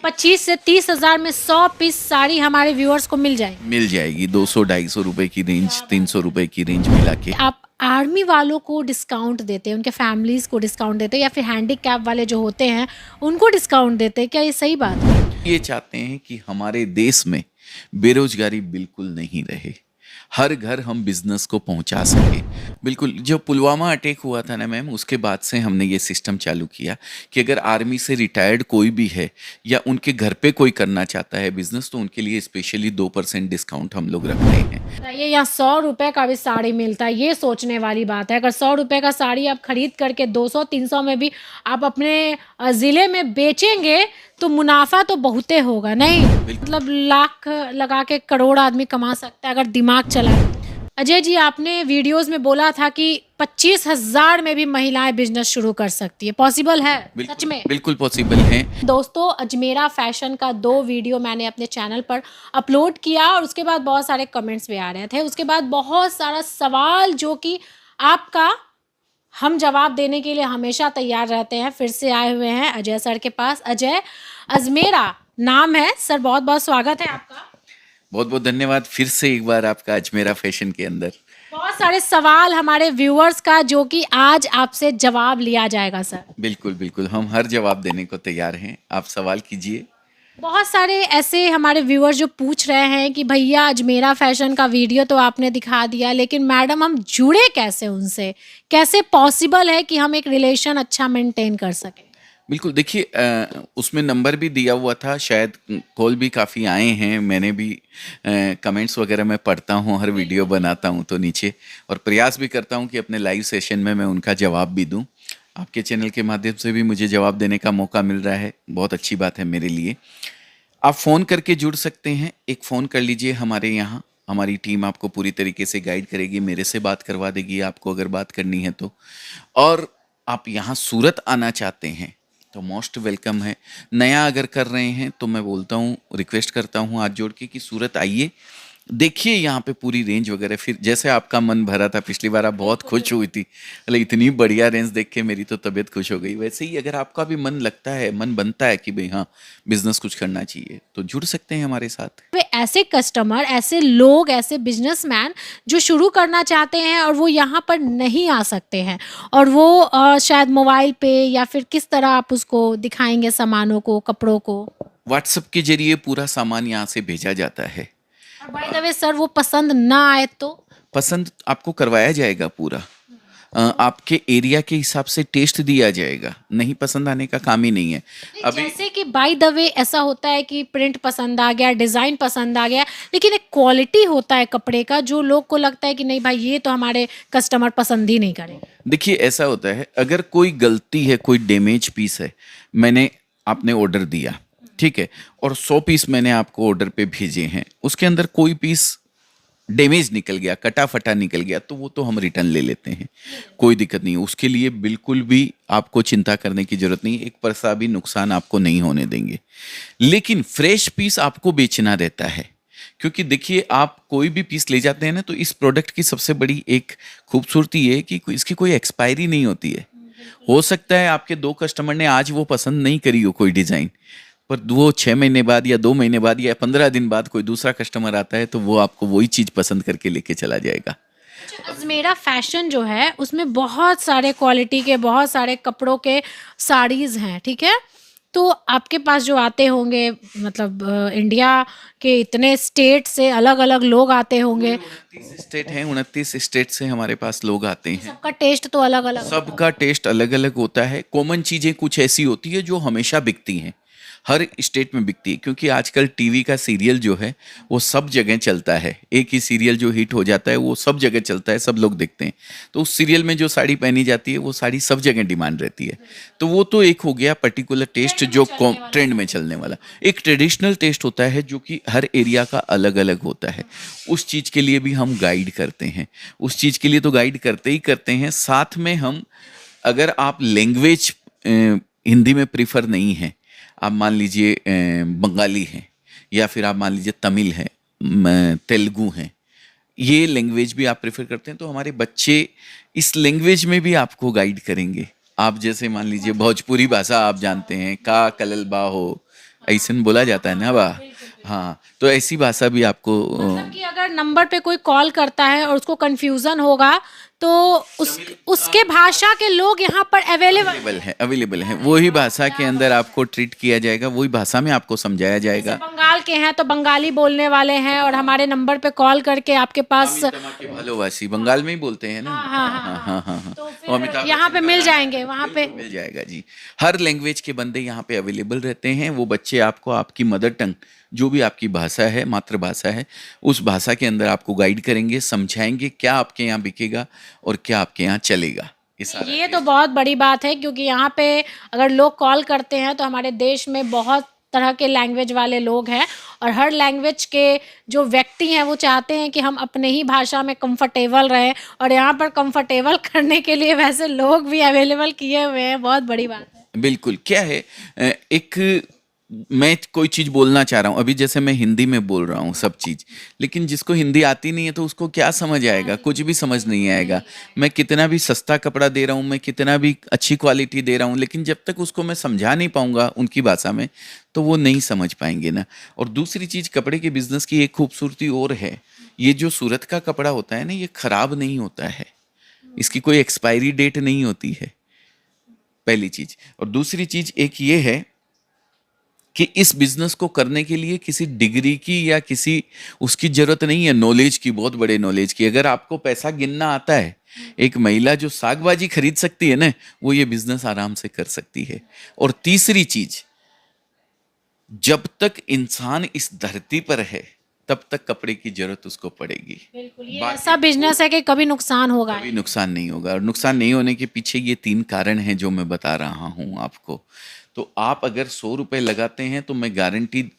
25 से 30 हजार में 100 पीस साड़ी हमारे व्यूअर्स को मिल जाएगी। मिल जाएगी 200-250 रुपए की रेंज, 300 रुपए की रेंज मिला के। आप आर्मी वालों को डिस्काउंट देते हैं, उनके फैमिलीज को डिस्काउंट देते हैं, या फिर हैंडीकैप वाले जो होते हैं उनको डिस्काउंट देते हैं, क्या ये सही बात है? ये चाहते हैं कि हमारे देश में बेरोजगारी बिल्कुल नहीं रहे, हर घर हम बिजनेस को पहुंचा सके। बिल्कुल, जो पुलवामा अटैक हुआ था ना मैम, उसके बाद से हमने ये सिस्टम चालू किया कि अगर आर्मी से रिटायर्ड कोई भी है या उनके घर पे कोई करना चाहता है बिजनेस, तो उनके लिए स्पेशली 2% डिस्काउंट हम लोग रख रहे हैं। ये यहाँ 100 रुपए का भी साड़ी मिलता है, ये सोचने वाली बात है। अगर 100 रुपए का साड़ी आप खरीद करके 200-300 में भी आप अपने ज़िले में बेचेंगे तो मुनाफा तो बहुते होगा, नहीं? मतलब लाख लगा के करोड़ आदमी कमा सकता है अगर दिमाग चलाए। अजय जी, आपने वीडियोस में बोला था कि 25,000 में भी महिलाएं बिजनेस शुरू कर सकती है, पॉसिबल है सच में? बिल्कुल पॉसिबल है दोस्तों, अजमेरा फैशन का 2 वीडियो मैंने अपने चैनल पर अपलोड किया और उसके बाद बहुत सारे कमेंट्स भी आ रहे थे। उसके बाद बहुत सारा सवाल जो कि आपका हम जवाब देने के लिए हमेशा तैयार रहते हैं, फिर से आए हुए हैं अजय सर के पास। अजय, अजमेरा नाम है सर, बहुत बहुत स्वागत है आपका। बहुत बहुत धन्यवाद फिर से एक बार आपका अजमेरा फैशन के अंदर। बहुत सारे सवाल हमारे व्यूअर्स का जो कि आज आपसे जवाब लिया जाएगा सर। बिल्कुल बिल्कुल, हम हर जवाब देने को तैयार हैं, आप सवाल कीजिए। बहुत सारे ऐसे हमारे व्यूअर्स जो पूछ रहे हैं कि भैया अजमेरा फैशन का वीडियो तो आपने दिखा दिया, लेकिन मैडम हम जुड़े कैसे उनसे, कैसे पॉसिबल है कि हम एक रिलेशन अच्छा मेंटेन कर सकें? बिल्कुल, देखिए उसमें नंबर भी दिया हुआ था, शायद कॉल भी काफ़ी आए हैं, मैंने भी कमेंट्स वगैरह मैं पढ़ता हूँ, हर वीडियो बनाता हूँ तो नीचे, और प्रयास भी करता हूँ कि अपने लाइव सेशन में मैं उनका जवाब भी दूँ। आपके चैनल के माध्यम से भी मुझे जवाब देने का मौका मिल रहा है, बहुत अच्छी बात है मेरे लिए। आप फ़ोन करके जुड़ सकते हैं, एक फ़ोन कर लीजिए हमारे यहाँ, हमारी टीम आपको पूरी तरीके से गाइड करेगी, मेरे से बात करवा देगी आपको अगर बात करनी है तो। और आप यहाँ सूरत आना चाहते हैं तो मोस्ट वेलकम है। नया अगर कर रहे हैं तो मैं बोलता हूँ, रिक्वेस्ट करता हूँ हाथ जोड़ के कि सूरत आइए, देखिए यहाँ पे पूरी रेंज वगैरह। फिर जैसे आपका मन भरा था पिछली बार, आप बहुत खुश हुई थी, मतलब इतनी बढ़िया रेंज देख के मेरी तो तबीयत खुश हो गई। वैसे ही अगर आपका भी मन लगता है, मन बनता है कि भाई हाँ बिजनेस कुछ करना चाहिए, तो जुड़ सकते हैं हमारे साथ। वे ऐसे कस्टमर, ऐसे लोग, ऐसे बिजनेसमैन जो शुरू करना चाहते हैं और वो यहाँ पर नहीं आ सकते हैं, और वो शायद मोबाइल पे या फिर किस तरह आप उसको दिखाएंगे सामानों को, कपड़ों को? व्हाट्सएप के जरिए पूरा सामान यहाँ से भेजा जाता है। बाय द वे सर, वो पसंद ना आए तो? पसंद आपको करवाया जाएगा पूरा, आपके एरिया के हिसाब से टेस्ट दिया जाएगा, नहीं पसंद आने का काम ही नहीं है। अभी जैसे कि बाय द वे ऐसा होता है कि प्रिंट पसंद आ गया, डिज़ाइन पसंद आ गया, लेकिन एक क्वालिटी होता है कपड़े का जो लोग को लगता है कि नहीं भाई ये तो हमारे कस्टमर पसंद ही नहीं करेंगे। देखिए ऐसा होता है, अगर कोई गलती है, कोई डैमेज पीस है, मैंने आपने ऑर्डर दिया, ठीक है, और 100 पीस मैंने आपको ऑर्डर पे भेजे हैं, उसके अंदर कोई पीस डैमेज निकल गया, कटा फटा निकल गया, तो वो तो हम रिटर्न ले लेते हैं, कोई दिक्कत नहीं। उसके लिए बिल्कुल भी आपको चिंता करने की जरूरत नहीं, एक पैसा भी नुकसान आपको नहीं होने देंगे। लेकिन फ्रेश पीस आपको बेचना रहता है, क्योंकि देखिए आप कोई भी पीस ले जाते हैं ना, तो इस प्रोडक्ट की सबसे बड़ी एक खूबसूरती है कि इसकी कोई एक्सपायरी नहीं होती है। हो सकता है आपके 2 कस्टमर ने आज वो पसंद नहीं करी हो कोई डिज़ाइन, पर वो 6 महीने बाद या 2 महीने बाद या 15 दिन बाद कोई दूसरा कस्टमर आता है तो वो आपको वही चीज़ पसंद करके लेके चला जाएगा। अजमेरा फैशन जो है उसमें बहुत सारे क्वालिटी के, बहुत सारे कपड़ों के साड़ीज़ हैं, ठीक है? तो आपके पास जो आते होंगे, मतलब इंडिया के इतने स्टेट से अलग अलग लोग आते होंगे। 29 स्टेट हैं, 29 स्टेट से हमारे पास लोग आते हैं। सबका टेस्ट तो अलग अलग, सबका टेस्ट अलग अलग होता है। कॉमन चीज़ें कुछ ऐसी होती है जो हमेशा बिकती हैं, हर स्टेट में बिकती है, क्योंकि आजकल टीवी का सीरियल जो है वो सब जगह चलता है। एक ही सीरियल जो हिट हो जाता है वो सब जगह चलता है, सब लोग देखते हैं, तो उस सीरियल में जो साड़ी पहनी जाती है वो साड़ी सब जगह डिमांड रहती है। तो वो तो एक हो गया पर्टिकुलर टेस्ट जो ट्रेंड में चलने वाला। एक ट्रेडिशनल टेस्ट होता है जो कि हर एरिया का अलग अलग होता है, उस चीज़ के लिए भी हम गाइड करते हैं। उस चीज़ के लिए तो गाइड करते ही करते हैं, साथ में हम, अगर आप लैंग्वेज हिंदी में प्रीफर नहीं है, आप मान लीजिए बंगाली हैं, या फिर आप मान लीजिए तमिल है, तेलुगु हैं, ये लैंग्वेज भी आप प्रेफर करते हैं, तो हमारे बच्चे इस लैंग्वेज में भी आपको गाइड करेंगे। आप जैसे मान लीजिए भोजपुरी भाषा आप जानते हैं, का कललबा हो, ऐसे बोला जाता है ना बा। हाँ, तो ऐसी भाषा भी आपको मतलब कि अगर नंबर पे कोई कॉल करता है और उसको कंफ्यूजन होगा तो उसके भाषा के लोग यहाँ पर अवेलेबल अवेलेबल है, वही भाषा के अंदर आपको ट्रीट किया जाएगा, वही भाषा में आपको समझाया जैसे जाएगा। बंगाल के हैं तो बंगाली बोलने वाले हैं और हमारे नंबर पे कॉल करके आपके पास के भालोवासी बंगाल में ही बोलते हैं ना। हाँ हाँ हाँ हाँ हाँ हाँ हाँ हाँ। तो और फिर अमिताभ यहाँ पे बच्चन का मिल गाना जाएंगे वहाँ पे। मिल जाएगा जी। हर लैंग्वेज के बंदे यहाँ पे अवेलेबल रहते हैं। वो बच्चे आपको आपकी मदर टंग, जो भी आपकी भाषा है, मातृभाषा है, उस भाषा के अंदर आपको गाइड करेंगे, समझाएंगे क्या आपके यहाँ बिकेगा और क्या आपके यहाँ चलेगा। ये तो बहुत बड़ी बात है क्योंकि यहाँ पे अगर लोग कॉल करते हैं तो हमारे देश में बहुत तरह के लैंग्वेज वाले लोग हैं और हर लैंग्वेज के जो व्यक्ति हैं वो चाहते हैं कि हम अपने ही भाषा में कंफर्टेबल रहें और यहाँ पर कंफर्टेबल करने के लिए वैसे लोग भी अवेलेबल किए हुए हैं। बहुत बड़ी बात है। बिल्कुल। क्या है, एक मैं कोई चीज बोलना चाह रहा हूँ, अभी जैसे मैं हिंदी में बोल रहा हूँ सब चीज, लेकिन जिसको हिंदी आती नहीं है तो उसको क्या समझ आएगा? कुछ भी समझ नहीं आएगा। मैं कितना भी सस्ता कपड़ा दे रहा हूँ, मैं कितना भी अच्छी क्वालिटी दे रहा हूँ, लेकिन जब तक उसको मैं समझा नहीं पाऊंगा उनकी भाषा में तो वो नहीं समझ पाएंगे ना। और दूसरी चीज, कपड़े के बिजनेस की एक खूबसूरती और है, ये जो सूरत का कपड़ा होता है ना, ये खराब नहीं होता है, इसकी कोई एक्सपायरी डेट नहीं होती है, पहली चीज। और दूसरी चीज एक ये है कि इस बिजनेस को करने के लिए किसी डिग्री की या किसी उसकी जरूरत नहीं है, नॉलेज की, बहुत बड़े नॉलेज की। अगर आपको पैसा गिनना आता है, एक महिला जो साग भाजी खरीद सकती है ना, वो ये बिजनेस आराम से कर सकती है। और तीसरी चीज, जब तक इंसान इस धरती पर है तब तक कपड़े की जरूरत उसको पड़ेगी। बिल्कुल, ये ऐसा बिजनेस है कि कभी नुकसान होगा, कभी नुकसान नहीं होगा। और नुकसान नहीं होने के पीछे ये 3 कारण हैं जो मैं बता रहा हूं आपको। तो आप अगर 100 रुपए लगाते हैं तो मैं गारंटी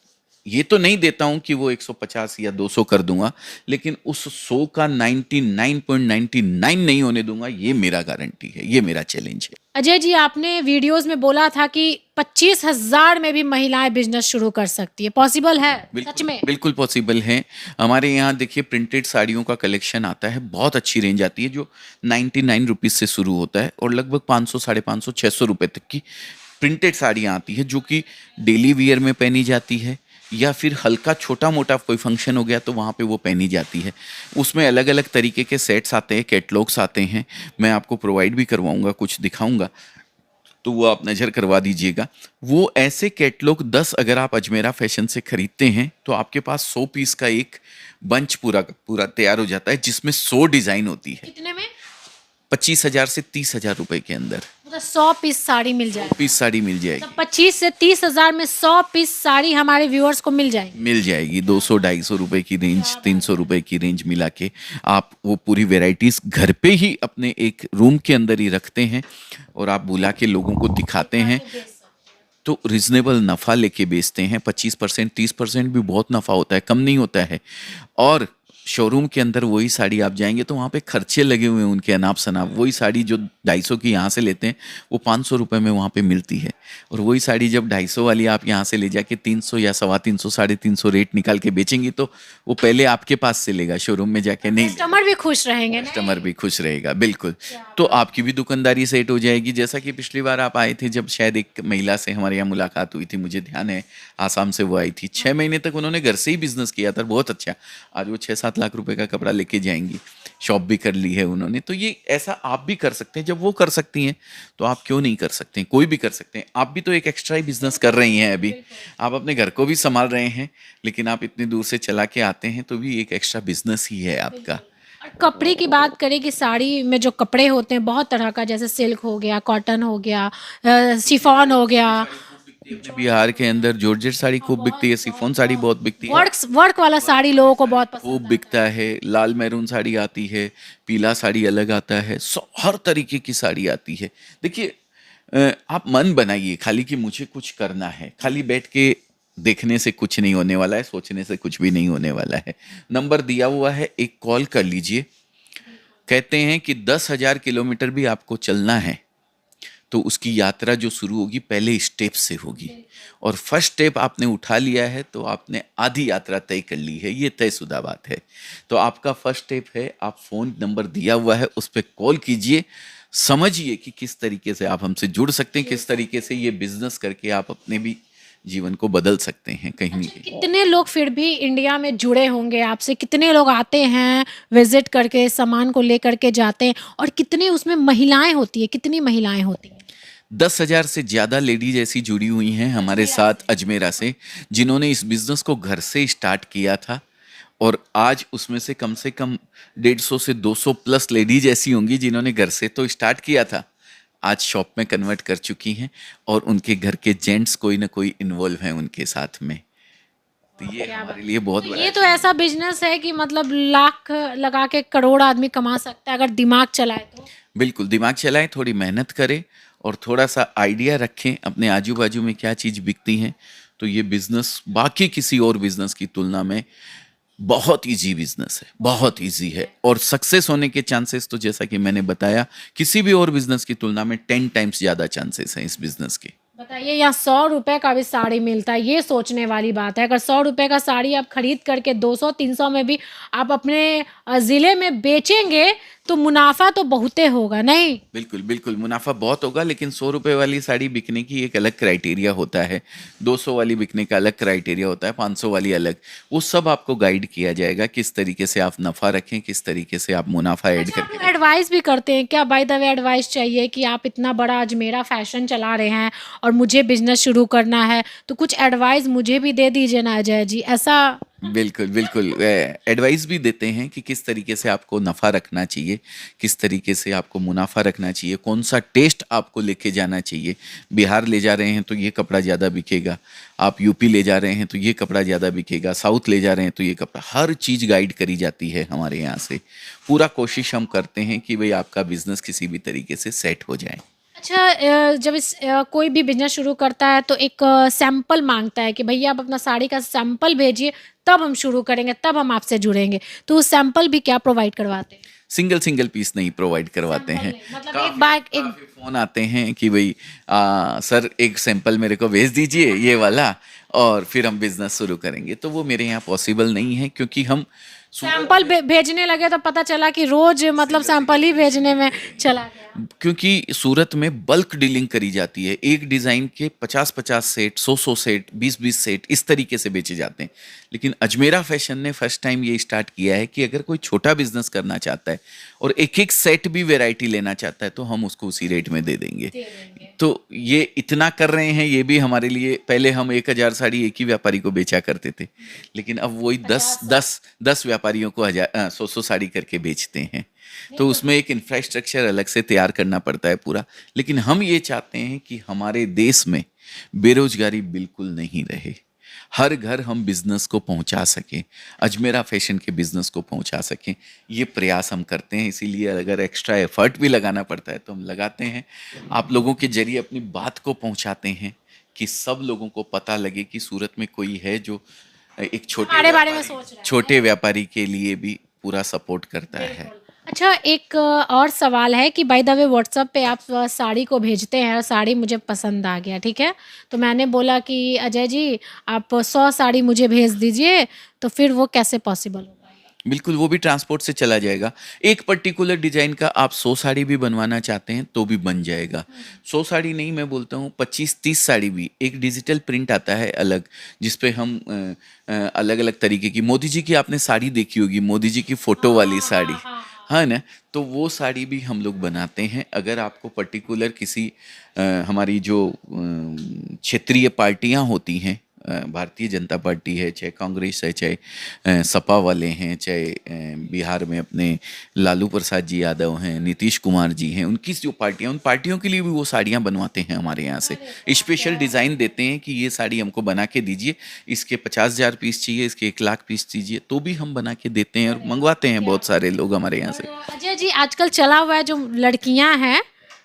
ये तो नहीं देता हूं कि वो 150 या 200 कर दूंगा, लेकिन उस 100 का 99.99 नहीं होने दूंगा, ये मेरा गारंटी है, ये मेरा चैलेंज है। अजय जी, आपने वीडियोस में बोला था कि 25,000 में भी महिलाएं बिजनेस शुरू कर सकती है, पॉसिबल है सच में? बिल्कुल पॉसिबल है। हमारे यहाँ देखिए प्रिंटेड साड़ियों का कलेक्शन आता है, बहुत अच्छी रेंज आती है, जो 99 रुपीज से शुरू होता है और लगभग 500, 550, 600 रुपए तक की प्रिंटेड साड़ियाँ आती है, जो कि डेली वियर में पहनी जाती है या फिर हल्का छोटा मोटा कोई फंक्शन हो गया तो वहाँ पे वो पहनी जाती है। उसमें अलग अलग तरीके के सेट्स आते हैं, कैटलॉग्स आते हैं, मैं आपको प्रोवाइड भी करवाऊंगा, कुछ दिखाऊंगा, तो वो आप नज़र करवा दीजिएगा। वो ऐसे कैटलॉग 10 अगर आप अजमेरा फैशन से खरीदते हैं तो आपके पास 100 पीस का एक बंच पूरा पूरा तैयार हो जाता है, जिसमें 100 डिज़ाइन होती है। कितने में? 25,000 से 30,000 रुपए के अंदर मतलब 100 पीस साड़ी मिल जाएगी। पीस साड़ी मिल जाएगी। मतलब 25 से 30,000 में 100 पीस साड़ी हमारे व्यूअर्स को मिल जाएगी। 200-250 रुपए की रेंज, 300 रुपए की रेंज मिला के आप वो पूरी वेराइटीज घर पे ही अपने एक रूम के अंदर ही रखते हैं और आप बुला के लोगों को दिखाते हैं तो रिजनेबल नफ़ा लेके बेचते हैं। 25%, 30% भी बहुत नफ़ा होता है, कम नहीं होता है। और शोरूम के अंदर वही साड़ी आप जाएंगे तो वहाँ पे खर्चे लगे हुए हैं उनके अनाप शनाप। वही साड़ी जो 250 की यहाँ से लेते हैं वो 500 रुपये में वहाँ पे मिलती है, और वही साड़ी जब 250 वाली आप यहाँ से ले जाके 300 या 350, 350 रेट निकाल के बेचेंगी तो वो पहले आपके पास से लेगा, शोरूम में जाके नहीं। कस्टमर भी खुश रहेंगे, कस्टमर भी खुश रहेगा, बिल्कुल। तो आपकी भी दुकानदारी सेट हो जाएगी। जैसा कि पिछली बार आप आए थे, जब शायद एक महिला से हमारे यहाँ मुलाकात हुई थी, मुझे ध्यान है, आसाम से वो आई थी। 6 महीने तक उन्होंने घर से ही बिजनेस किया था, बहुत अच्छा। आज वो 6-7 लाख रुपए का कपड़ा लेके जाएंगी, शॉप भी कर ली है उन्होंने। तो ये ऐसा आप भी कर सकते हैं। जब वो कर सकती हैं तो आप क्यों नहीं कर सकते हैं? कोई भी कर सकते हैं। आप भी तो एक एक्स्ट्रा ही बिजनेस कर रही हैं अभी, आप अपने घर को भी संभाल रहे हैं, लेकिन आप इतनी दूर से चला के आते हैं तो भी एक एक्स्ट्रा बिजनेस ही है आपका। कपड़े की बात करें कि साड़ी में जो कपड़े होते हैं बहुत तरह का, जैसे सिल्क हो गया, कॉटन हो गया, शिफॉन हो गया। बिहार के अंदर जॉर्जेट साड़ी खूब बिकती है, शिफॉन साड़ी बहुत बिकती है, वर्क वाला साड़ी लोगों को बहुत पसंद खूब बिकता है। लाल मैरून साड़ी आती है, पीला साड़ी अलग आता है, हर तरीके की साड़ी आती है। देखिए आप मन बनाइए खाली कि मुझे कुछ करना है, खाली बैठ के देखने से कुछ नहीं होने वाला है, सोचने से कुछ भी नहीं होने वाला है। नंबर दिया हुआ है, एक कॉल कर लीजिए। कहते हैं कि 10,000 किलोमीटर भी आपको चलना है तो उसकी यात्रा जो शुरू होगी पहले स्टेप से होगी, और फर्स्ट स्टेप आपने उठा लिया है तो आपने आधी यात्रा तय कर ली है, ये तयशुदा बात है। तो आपका फर्स्ट स्टेप है, आप फोन नंबर दिया हुआ है उस पर कॉल कीजिए, समझिए कि किस तरीके से आप हमसे जुड़ सकते हैं, किस तरीके से ये बिजनेस करके आप अपने भी जीवन को बदल सकते हैं कहीं न कहीं। कितने लोग फिर भी इंडिया में जुड़े होंगे आपसे? कितने लोग आते हैं विजिट करके, सामान को लेकर के जाते हैं? और कितनी उसमें महिलाएं होती है, कितनी महिलाएं होती हैं? 10,000 से ज़्यादा लेडीज ऐसी जुड़ी हुई हैं हमारे साथ अजमेरा से, जिन्होंने इस बिज़नेस को घर से स्टार्ट किया था और आज उसमें से कम 150 से 200 प्लस लेडीज ऐसी होंगी जिन्होंने घर से तो स्टार्ट किया था, आज शॉप में कन्वर्ट कर चुकी हैं और उनके घर के जेंट्स कोई ना कोई इन्वॉल्व हैं उनके साथ में। तो ये हमारे लिए बहुत बड़ा ये तो ऐसा बिजनेस है कि मतलब लाख लगा के करोड़ आदमी कमा सकता है अगर दिमाग चलाए तो। बिल्कुल दिमाग चलाएं, थोड़ी मेहनत करें और थोड़ा सा आइडिया रखें अपने आजू बाजू में क्या चीज़ बिकती है, तो ये बिजनेस बाकी किसी और बिजनेस की तुलना में बहुत इजी बिजनेस है, बहुत इजी है और सक्सेस होने के चांसेस तो जैसा कि मैंने बताया किसी भी और बिजनेस की तुलना में 10 टाइम्स ज़्यादा चांसेस हैं इस बिजनेस के। बताइए, यहाँ 100 रुपए का भी साड़ी मिलता है, ये सोचने वाली बात है। अगर 100 रुपए का साड़ी आप खरीद करके 200-300 में भी आप अपने ज़िले में बेचेंगे तो मुनाफा तो बहुते होगा, नहीं? बिल्कुल बिल्कुल मुनाफा बहुत होगा, लेकिन 100 रुपए वाली साड़ी बिकने की एक अलग क्राइटेरिया होता है, 200 वाली बिकने का अलग क्राइटेरिया होता है, 500 वाली अलग। वो सब आपको गाइड किया जाएगा किस तरीके से आप नफा रखें, किस तरीके से आप मुनाफा ऐड अच्छा, करके आप एडवाइस भी करते हैं क्या? बाय द वे एडवाइस चाहिए कि आप इतना बड़ा अजमेरा फैशन चला रहे हैं और मुझे बिजनेस शुरू करना है, तो कुछ एडवाइस मुझे भी दे दीजिए ना अजय जी, ऐसा। बिल्कुल बिल्कुल एडवाइस भी देते हैं कि किस तरीके से आपको नफ़ा रखना चाहिए, किस तरीके से आपको मुनाफा रखना चाहिए, कौन सा टेस्ट आपको लेके जाना चाहिए। बिहार ले जा रहे हैं तो ये कपड़ा ज़्यादा बिकेगा, आप यूपी ले जा रहे हैं तो ये कपड़ा ज़्यादा बिकेगा, साउथ ले जा रहे हैं तो ये कपड़ा, हर चीज़ गाइड करी जाती है हमारे यहाँ से। पूरा कोशिश हम करते हैं कि भाई आपका बिजनेस किसी भी तरीके से सेट हो जाए। अच्छा, जब कोई भी बिजनेस शुरू करता है तो एक सैंपल मांगता है कि भैया आप अपना साड़ी का सैंपल भेजिए, तब हम शुरू करेंगे, तब हम आपसे जुड़ेंगे। तो वो सैंपल भी क्या प्रोवाइड करवाते हैं? सिंगल सिंगल पीस नहीं प्रोवाइड करवाते हैं। मतलब एक बार एक काफी फोन आते हैं कि भाई सर एक सैंपल मेरे को भेज दीजिए ये वाला और फिर हम बिजनेस शुरू करेंगे, तो वो मेरे यहाँ पॉसिबल नहीं है क्योंकि हम सैंपल भेजने लगे तो पता चला कि रोज मतलब सैंपल ही भेजने में चला गया। क्योंकि सूरत में बल्क डीलिंग करी जाती है, एक डिज़ाइन के 50-50 सेट, 100-100 सेट, 20-20 सेट इस तरीके से बेचे जाते हैं। लेकिन अजमेरा फैशन ने फर्स्ट टाइम ये स्टार्ट किया है कि अगर कोई छोटा बिजनेस करना चाहता है और एक एक सेट भी वैरायटी लेना चाहता है तो हम उसको उसी रेट में दे देंगे। तो ये इतना कर रहे हैं, ये भी हमारे लिए, पहले हम 1000 साड़ी एक ही व्यापारी को बेचा करते थे, लेकिन अब वही 10 व्यापारियों को 100 साड़ी करके बेचते हैं। तो उसमें एक इंफ्रास्ट्रक्चर अलग से तैयार करना पड़ता है पूरा। लेकिन हम ये चाहते हैं कि हमारे देश में बेरोजगारी बिल्कुल नहीं रहे, हर घर हम बिजनेस को पहुंचा सकें, अजमेरा फैशन के बिजनेस को पहुंचा सकें, ये प्रयास हम करते हैं। इसीलिए अगर एक्स्ट्रा एफर्ट भी लगाना पड़ता है तो हम लगाते हैं। आप लोगों के जरिए अपनी बात को पहुंचाते हैं कि सब लोगों को पता लगे कि सूरत में कोई है जो एक हमारे बारे में सोच रहा है। छोटे व्यापारी के लिए भी पूरा सपोर्ट करता है। अच्छा, एक और सवाल है कि बाय द वे व्हाट्सएप पे आप साड़ी को भेजते हैं और साड़ी मुझे पसंद आ गया, ठीक है? तो मैंने बोला कि अजय जी आप 100 साड़ी मुझे भेज दीजिए, तो फिर वो कैसे पॉसिबल होगा? बिल्कुल, वो भी ट्रांसपोर्ट से चला जाएगा। एक पर्टिकुलर डिजाइन का आप 100 साड़ी भी बनवाना चाहते हैं तो भी बन जाएगा। 100 साड़ी नहीं, मैं बोलता हूँ 25-30 साड़ी भी। एक डिजिटल प्रिंट आता है अलग, जिसपे हम अलग अलग तरीके की, मोदी जी की आपने साड़ी देखी होगी, मोदी जी की फोटो वाली साड़ी, हाँ ना, तो वो साड़ी भी हम लोग बनाते हैं। अगर आपको पर्टिकुलर किसी हमारी जो क्षेत्रीय पार्टियां होती हैं, भारतीय जनता पार्टी है, चाहे कांग्रेस है, चाहे सपा वाले हैं, चाहे बिहार में अपने लालू प्रसाद जी यादव हैं, नीतीश कुमार जी हैं, उनकी जो पार्टियां, उन पार्टियों के लिए भी वो साड़ियां बनवाते हैं हमारे यहाँ से। स्पेशल डिज़ाइन देते हैं कि ये साड़ी हमको बना के दीजिए, इसके 50,000 पीस चाहिए, इसके 1,00,000 पीस चाहिए, तो भी हम बना के देते हैं और मंगवाते हैं बहुत सारे लोग हमारे यहाँ से। अजय जी, आजकल चला हुआ है जो लड़कियां हैं,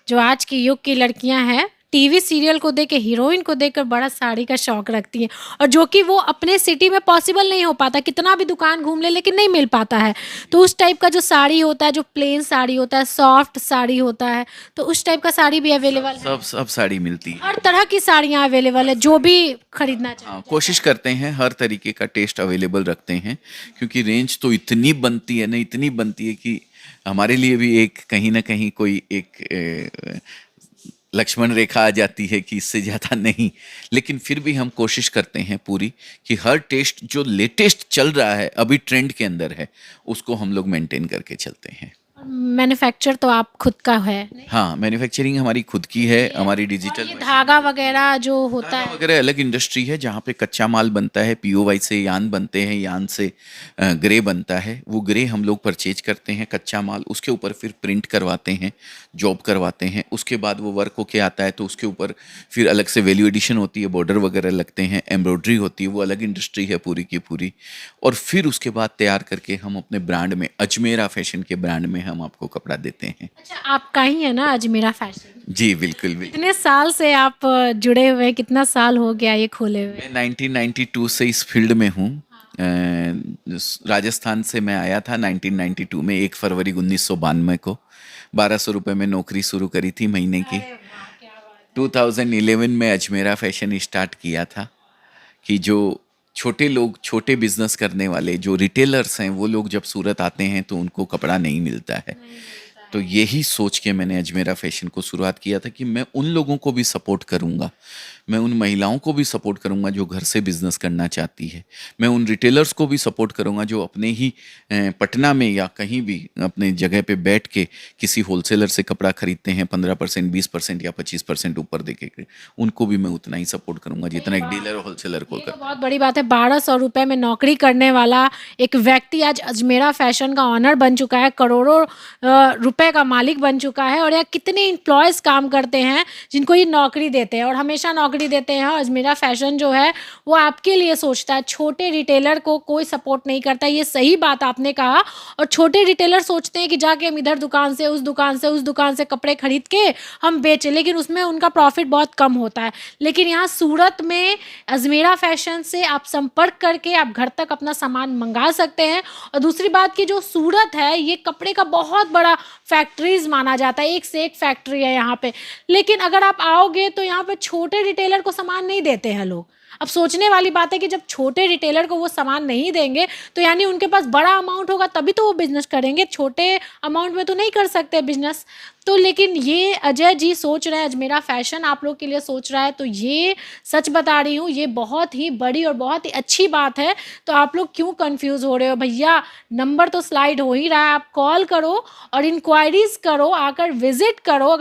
जो आज की युग की लड़कियां हैं, टीवी सीरियल को देख के, हीरोइन को देखकर बड़ा साड़ी का शौक रखती हैं, और जो कि वो अपने सिटी में पॉसिबल नहीं हो पाता, कितना भी दुकान घूम ले लेकिन नहीं मिल पाता है। तो उस टाइप का जो साड़ी होता है, जो प्लेन साड़ी होता है, सॉफ्ट साड़ी होता है, तो उस टाइप का साड़ी भी अवेलेबल है? सब साड़ी मिलती है, हर तरह की साड़ियाँ अवेलेबल है, जो भी खरीदना चाहे। हाँ, कोशिश करते हैं हर तरीके का टेस्ट अवेलेबल रखते हैं, क्योंकि रेंज तो इतनी बनती है ना, इतनी बनती है कि हमारे लिए भी एक कहीं ना कहीं कोई एक लक्ष्मण रेखा आ जाती है कि इससे ज़्यादा नहीं, लेकिन फिर भी हम कोशिश करते हैं पूरी कि हर टेस्ट जो लेटेस्ट चल रहा है, अभी ट्रेंड के अंदर है, उसको हम लोग मेंटेन करके चलते हैं। मैन्युफैक्चर तो आप खुद का है। हाँ, मैन्युफैक्चरिंग हमारी खुद की है, हमारी डिजिटल ये धागा वगैरह जो होता धागा है, वगैरह अलग इंडस्ट्री है जहाँ पे कच्चा माल बनता है, पीओवाई से यान बनते हैं, यान से ग्रे बनता है। वो ग्रे हम लोग परचेज करते हैं कच्चा माल, उसके ऊपर फिर प्रिंट करवाते हैं, जॉब करवाते हैं, उसके बाद वो वर्क होके आता है तो उसके ऊपर फिर अलग से वैल्यू एडिशन होती है, बॉर्डर वगैरह लगते हैं, एम्ब्रॉयडरी होती है, वो अलग इंडस्ट्री है पूरी की पूरी। और फिर उसके बाद तैयार करके हम अपने ब्रांड में, अजमेरा फैशन के ब्रांड में हम आपको कपड़ा देते हैं। अच्छा आपका ही है ना अजमेरा फैशन? जी बिल्कुल भी। कितने साल से आप जुड़े हुए हैं? कितना साल हो गया ये खोले हुए? मैं 1992 से इस फील्ड में हूँ। राजस्थान से मैं आया था 1992 में, 1 फरवरी 1992 को। 1200 रुपये में नौकरी शुरू करी थी महीने की। 2011 में अजमेरा फैशन स्टार्ट किया था कि जो छोटे लोग, छोटे बिजनेस करने वाले जो रिटेलर्स हैं, वो लोग जब सूरत आते हैं तो उनको कपड़ा नहीं मिलता है। तो यही सोच के मैंने अजमेरा फैशन को शुरुआत किया था कि मैं उन लोगों को भी सपोर्ट करूंगा, मैं उन महिलाओं को भी सपोर्ट करूंगा जो घर से बिजनेस करना चाहती है, मैं उन रिटेलर्स को भी सपोर्ट करूंगा जो अपने ही पटना में या कहीं भी अपने जगह पे बैठ के किसी होलसेलर से कपड़ा खरीदते हैं 15%, 20% या 25% ऊपर देके, उनको भी मैं उतना ही सपोर्ट करूंगा जितना एक डीलर और होलसेलर को ये तो करता है। बहुत बड़ी बात है। 1200 रुपए में नौकरी करने वाला एक व्यक्ति आज अजमेरा फैशन का ऑनर बन चुका है, करोड़ों रुपए का मालिक बन चुका है। और यहाँ कितने एम्प्लॉयज काम करते हैं जिनको ये नौकरी देते हैं और हमेशा नौकरी देते हैं। और अजमेरा फैशन जो है वो आपके लिए सोचता है, छोटे रिटेलर को कोई सपोर्ट नहीं करता। ये सही बात आपने कहा। और छोटे रिटेलर सोचते हैं कि जाके हम इधर दुकान से, उस दुकान से, उस दुकान से कपड़े खरीद के हम बेचें, लेकिन उसमें उनका प्रॉफिट बहुत कम होता है। लेकिन यहाँ सूरत में अजमेरा फैशन से आप संपर्क करके आप घर तक अपना सामान मंगा सकते हैं। और दूसरी बात कि जो सूरत है ये कपड़े का बहुत बड़ा फैक्ट्रीज माना जाता है, एक से एक फैक्ट्री है यहाँ पे। लेकिन अगर आप आओगे तो यहाँ पे छोटे रिटेलर को सामान नहीं देते हैं लोग। अब सोचने वाली बात है कि जब छोटे रिटेलर को वो सामान नहीं देंगे तो यानी उनके पास बड़ा अमाउंट होगा तभी तो वो बिजनेस करेंगे, छोटे अमाउंट में तो नहीं कर सकते बिजनेस। तो लेकिन ये अजय जी सोच रहे हैं, अजमेरा फैशन आप लोग के लिए सोच रहा है, तो ये सच बता रही हूँ, ये बहुत ही बड़ी और बहुत ही अच्छी बात है। तो आप लोग क्यों कंफ्यूज हो रहे हो भैया? नंबर तो स्लाइड हो ही रहा है, आप कॉल करो और इंक्वायरीज करो, आकर विजिट करो।